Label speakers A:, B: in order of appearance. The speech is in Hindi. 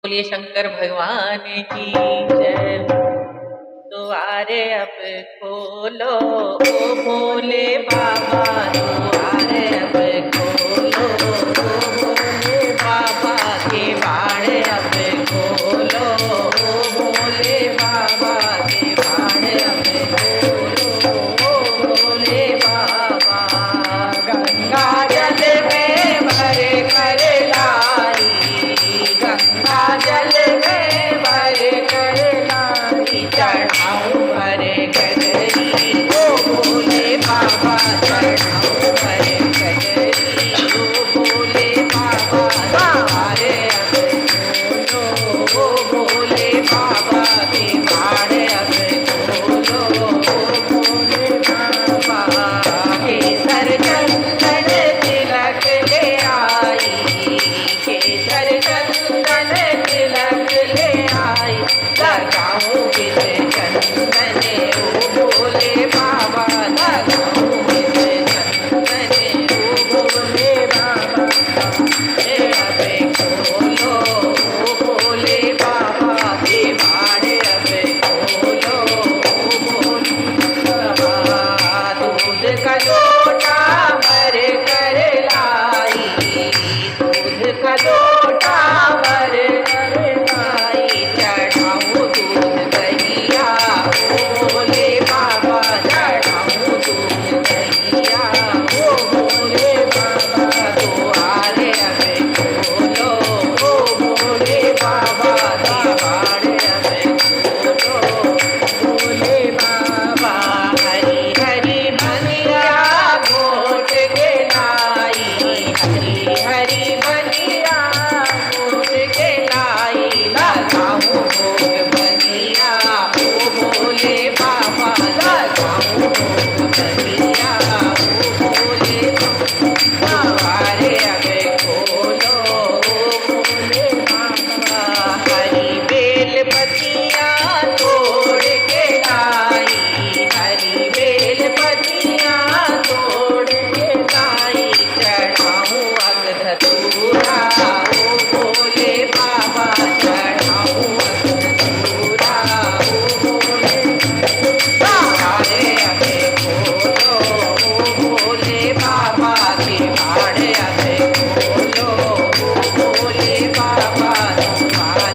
A: बोलिए शंकर भगवान की जय। द्वारे अब खोलो ओ भोले बाबा, द्वारे अब खोलो ओ भोले बाबा, के बाण अब खोलो ओ भोले बाबा, के बाण अब खोलो ओ भोले बाबा। गंगा जल में भर कर लाई, गंगा जल